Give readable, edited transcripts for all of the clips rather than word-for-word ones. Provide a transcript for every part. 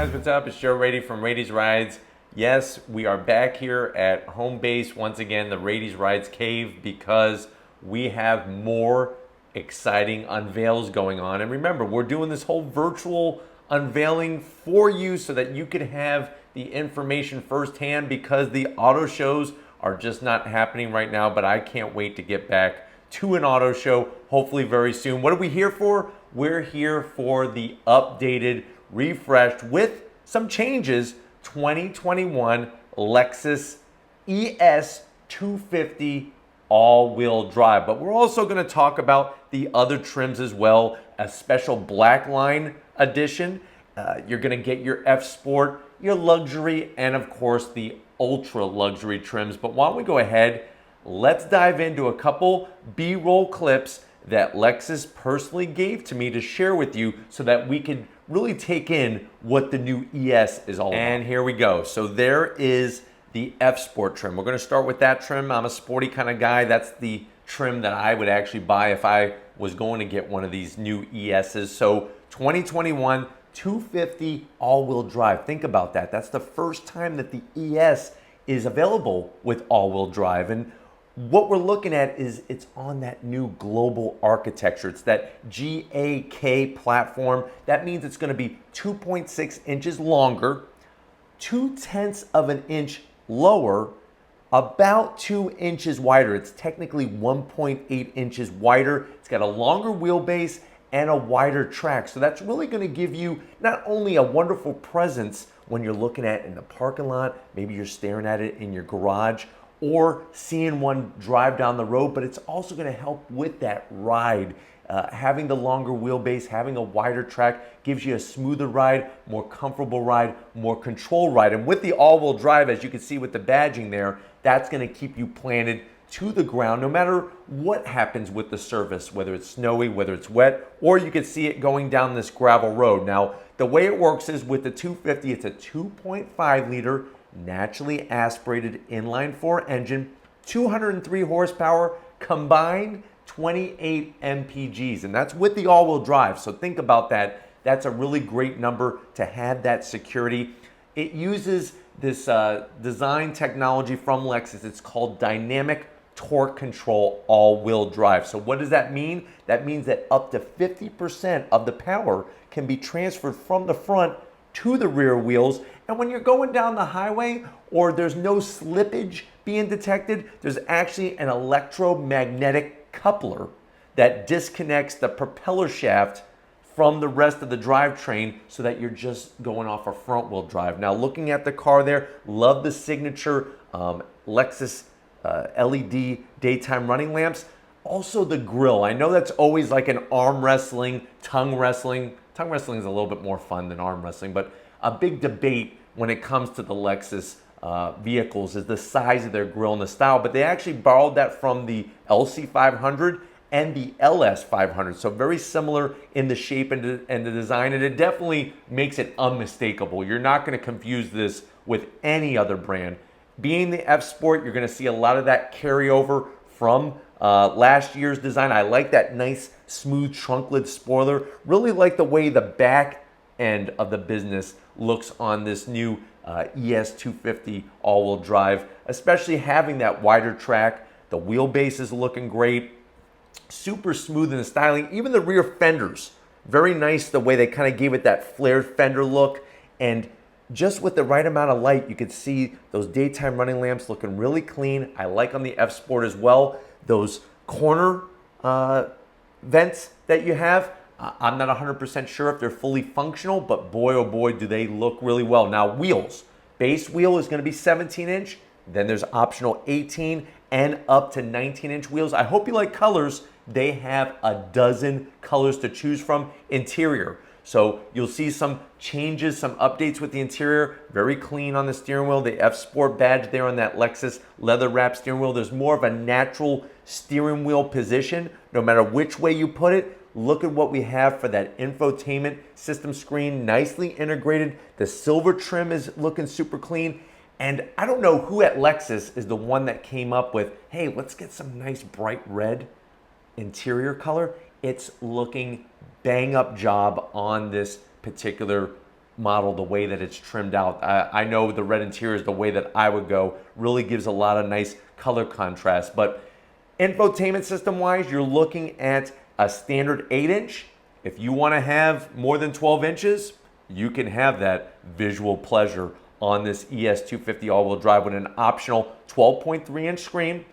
guys, what's up? It's Joe Rady from Rady's Rides. Yes, we are back here at home base once again, the Rady's Rides Cave, because we have more exciting unveils going on. And remember, we're doing this whole virtual unveiling for you so that you could have the information firsthand, because the auto shows are just not happening right now. But I can't wait to get back to an auto show, hopefully very soon. What are we here for? We're here for the updated, refreshed, with some changes, 2021 Lexus ES250 all-wheel drive. But we're also going to talk about the other trims as well, a special black line edition. You're going to get your F Sport, your luxury, and of course the ultra luxury trims. But why don't we go ahead, let's dive into a couple B-roll clips that Lexus personally gave to me to share with you so that we could really take in what the new ES is all about. And here we go. So there is the F Sport trim. We're going to start with that trim. I'm a sporty kind of guy. That's the trim that I would actually buy if I was going to get one of these new ESs. So 2021 250 all-wheel drive. Think about that. That's the first time that the ES is available with all-wheel drive. And what we're looking at is it's on that new global architecture. It's that GAK platform. That means it's going to be 2.6 inches longer, 0.2 of an inch lower, about 2 inches wider. It's technically 1.8 inches wider. It's got a longer wheelbase and a wider track. So that's really going to give you not only a wonderful presence when you're looking at it in the parking lot, maybe you're staring at it in your garage, or seeing one drive down the road, but it's also going to help with that ride. Having the longer wheelbase, having a wider track gives you a smoother ride, more comfortable ride, more control ride. And with the all-wheel drive, as you can see with the badging there, that's going to keep you planted to the ground no matter what happens with the surface, whether it's snowy, whether it's wet, or you can see it going down this gravel road. Now, the way it works is with the 250, it's a 2.5 liter naturally aspirated inline-4 engine, 203 horsepower, combined 28 mpgs, and that's with the all-wheel drive. So think about that. That's a really great number to have that security. It uses this design technology from Lexus. It's called dynamic torque control all-wheel drive. So what does that mean? That means that up to 50% of the power can be transferred from the front to the rear wheels. And when you're going down the highway or there's no slippage being detected, there's actually an electromagnetic coupler that disconnects the propeller shaft from the rest of the drivetrain so that you're just going off a front wheel drive. Now, looking at the car there, love the signature Lexus LED daytime running lamps. Also the grille. I know that's always like an arm wrestling, tongue wrestling. Tongue wrestling is a little bit more fun than arm wrestling, but a big debate when it comes to the Lexus vehicles is the size of their grille and the style, but they actually borrowed that from the LC500 and the LS500, so very similar in the shape and the design, and it definitely makes it unmistakable. You're not going to confuse this with any other brand. Being the F Sport, you're going to see a lot of that carryover from last year's design. I like that nice smooth trunk lid spoiler. Really like the way the back end of the business looks on this new ES250 all-wheel drive, especially having that wider track. The wheelbase is looking great, super smooth in the styling. Even the rear fenders, very nice the way they kind of gave it that flared fender look. And just with the right amount of light, you could see those daytime running lamps looking really clean. I like on the F Sport as well, those corner vents that you have. I'm not 100% sure if they're fully functional, but boy, oh boy, do they look really well. Now, wheels. Base wheel is going to be 17 inch. Then there's optional 18 and up to 19 inch wheels. I hope you like colors. They have a dozen colors to choose from. Interior. So you'll see some changes, some updates with the interior. Very clean on the steering wheel. The F Sport badge there on that Lexus leather wrap steering wheel. There's more of a natural steering wheel position, no matter which way you put it. Look at what we have for that infotainment system screen, nicely integrated. The silver trim is looking super clean. And I don't know who at Lexus is the one that came up with, hey, let's get some nice bright red interior color. It's looking bang up job on this particular model, the way that it's trimmed out. I know the red interior is the way that I would go. Really gives a lot of nice color contrast. But infotainment system wise, you're looking at a standard 8-inch. If you want to have more than 12 inches, you can have that visual pleasure on this ES250 all-wheel drive with an optional 12.3-inch screen.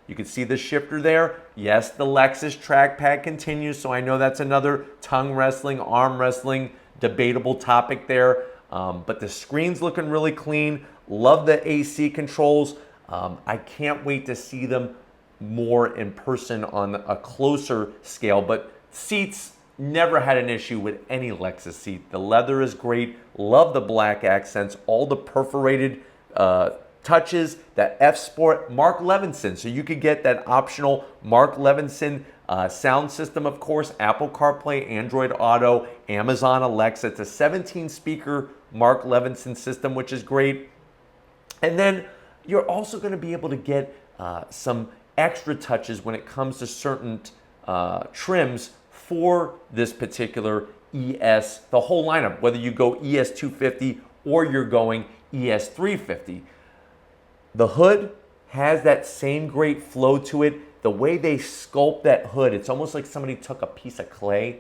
You can see the shifter there. Yes, the Lexus trackpad continues, so I know that's another tongue wrestling, arm wrestling, debatable topic there. But the screen's looking really clean. Love the AC controls. I can't wait to see them more in person on a closer scale. But seats, never had an issue with any Lexus seat. The leather is great. Love the black accents, all the perforated touches, that F Sport, Mark Levinson. So you could get that optional Mark Levinson sound system, of course, Apple CarPlay, Android Auto, Amazon Alexa. It's a 17-speaker Mark Levinson system, which is great. And then you're also going to be able to get some extra touches when it comes to certain trims for this particular ES, the whole lineup, whether you go ES250 or you're going ES350. The hood has that same great flow to it. The way they sculpt that hood, it's almost like somebody took a piece of clay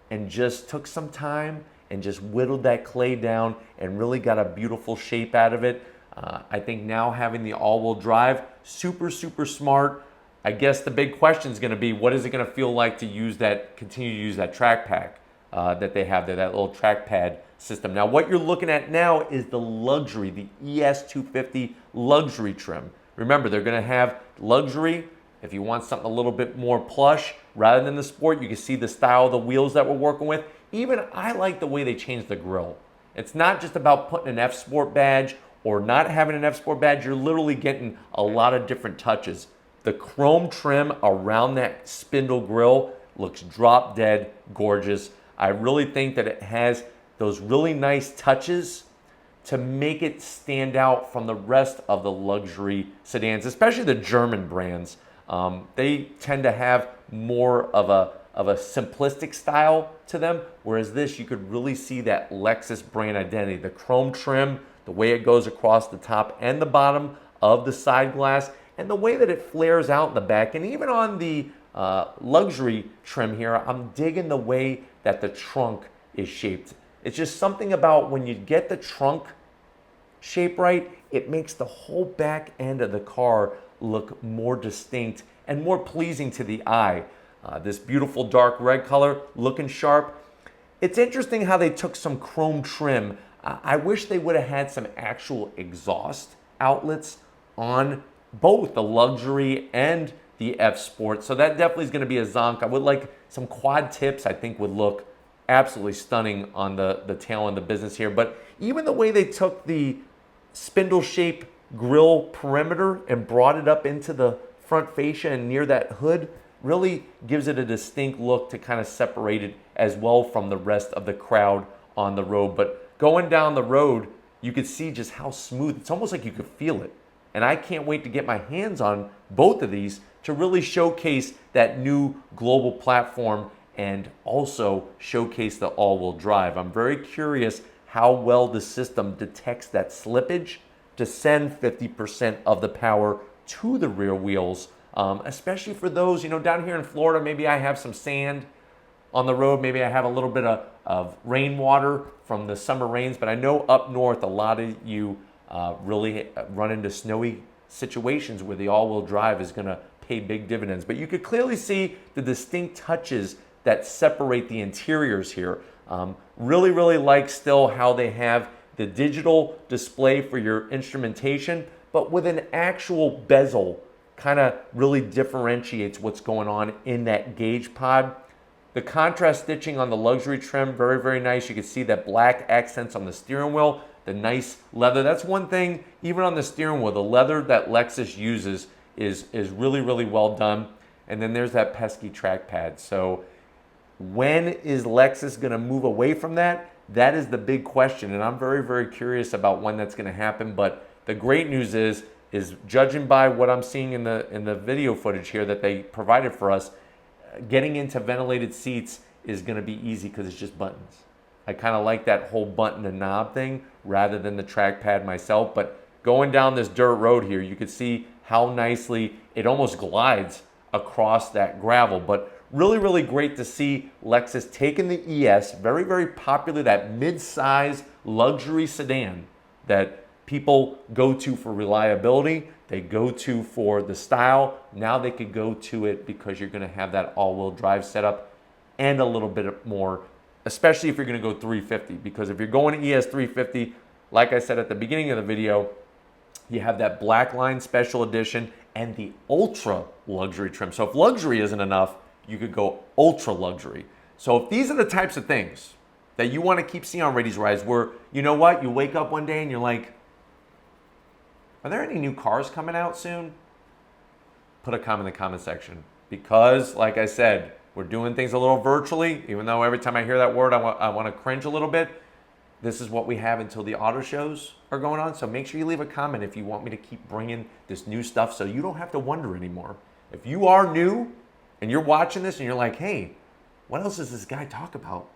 and just took some time and just whittled that clay down and really got a beautiful shape out of it. I think now having the all-wheel drive, super, super smart. I guess the big question is going to be, what is it going to feel like to use that, continue to use that track pack that they have there, that little trackpad system. Now, what you're looking at now is the luxury, the ES250 luxury trim. Remember, they're going to have luxury. If you want something a little bit more plush, rather than the sport, you can see the style of the wheels that we're working with. Even I like the way they changed the grille. It's not just about putting an F Sport badge or not having an F Sport badge. You're literally getting a lot of different touches. The chrome trim around that spindle grille looks drop dead gorgeous. I really think that it has those really nice touches to make it stand out from the rest of the luxury sedans, especially the German brands. They tend to have more of a simplistic style to them, whereas this, you could really see that Lexus brand identity. The chrome trim, the way it goes across the top and the bottom of the side glass, and the way that it flares out in the back. And even on the luxury trim here, I'm digging the way that the trunk is shaped. It's just something about when you get the trunk shape right, it makes the whole back end of the car look more distinct and more pleasing to the eye. This beautiful dark red color, looking sharp. It's interesting how they took some chrome trim. I wish they would have had some actual exhaust outlets on both the luxury and the F Sport. So that definitely is going to be a zonk. I would like some quad tips. I think would look absolutely stunning on the tail end of the business here. But even the way they took the spindle shape grille perimeter and brought it up into the front fascia and near that hood really gives it a distinct look to kind of separate it as well from the rest of the crowd on the road. But going down the road, you could see just how smooth. It's almost like you could feel it. And I can't wait to get my hands on both of these to really showcase that new global platform and also showcase the all-wheel drive. I'm very curious how well the system detects that slippage to send 50% of the power to the rear wheels, especially for those, down here in Florida, maybe I have some sand on the road, maybe I have a little bit of rainwater from the summer rains, but I know up north a lot of you really run into snowy situations where the all-wheel drive is going to pay big dividends. But you could clearly see the distinct touches that separate the interiors here. Really, really like still how they have the digital display for your instrumentation, but with an actual bezel, kind of really differentiates what's going on in that gauge pod. The contrast stitching on the luxury trim, very, very nice. You can see that black accents on the steering wheel, the nice leather. That's one thing, even on the steering wheel, the leather that Lexus uses is really, really well done. And then there's that pesky trackpad. So when is Lexus going to move away from that? That is the big question, and I'm very, very curious about when that's going to happen. But the great news is judging by what I'm seeing in the video footage here that they provided for us, getting into ventilated seats is going to be easy because it's just buttons. I kind of like that whole button and knob thing rather than the trackpad myself. But going down this dirt road here, you can see how nicely it almost glides across that gravel. But really, really great to see Lexus taking the ES, very, very popular, that mid-size luxury sedan that people go to for reliability. They go to for the style. Now they could go to it because you're going to have that all-wheel drive setup and a little bit more, especially if you're going to go 350. Because if you're going to ES350, like I said at the beginning of the video, you have that black line special edition and the ultra luxury trim. So if luxury isn't enough, you could go ultra luxury. So if these are the types of things that you want to keep seeing on Rady's Rise, where, you know what, you wake up one day and you're like, are there any new cars coming out soon? Put a comment in the comment section. Because, like I said, we're doing things a little virtually, even though every time I hear that word, I want to cringe a little bit. This is what we have until the auto shows are going on. So make sure you leave a comment if you want me to keep bringing this new stuff so you don't have to wonder anymore. If you are new and you're watching this and you're like, hey, what else does this guy talk about?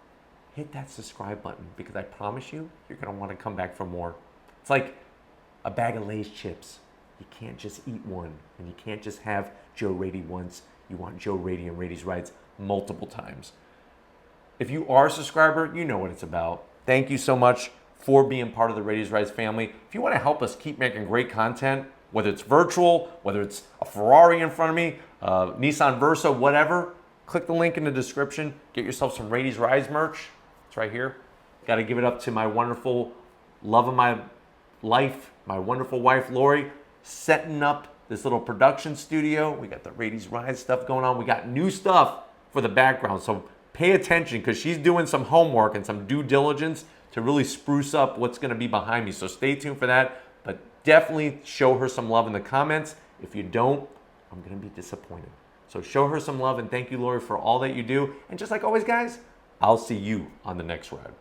Hit that subscribe button, because I promise you, you're going to want to come back for more. It's like a bag of Lay's chips. You can't just eat one, and you can't just have Joe Rady once. You want Joe Rady and Rady's Rides multiple times. If you are a subscriber, you know what it's about. Thank you so much for being part of the Rady's Rides family. If you want to help us keep making great content, whether it's virtual, whether it's a Ferrari in front of me, Nissan Versa, whatever, click the link in the description. Get yourself some Rady's Rides merch. It's right here. Got to give it up to my wonderful love of my life, my wonderful wife, Lori, setting up this little production studio. We got the Rady's Rides stuff going on. We got new stuff for the background. So pay attention, because she's doing some homework and some due diligence to really spruce up what's going to be behind me. So stay tuned for that. But definitely show her some love in the comments. If you don't, I'm going to be disappointed. So show her some love, and thank you, Lori, for all that you do. And just like always, guys, I'll see you on the next ride.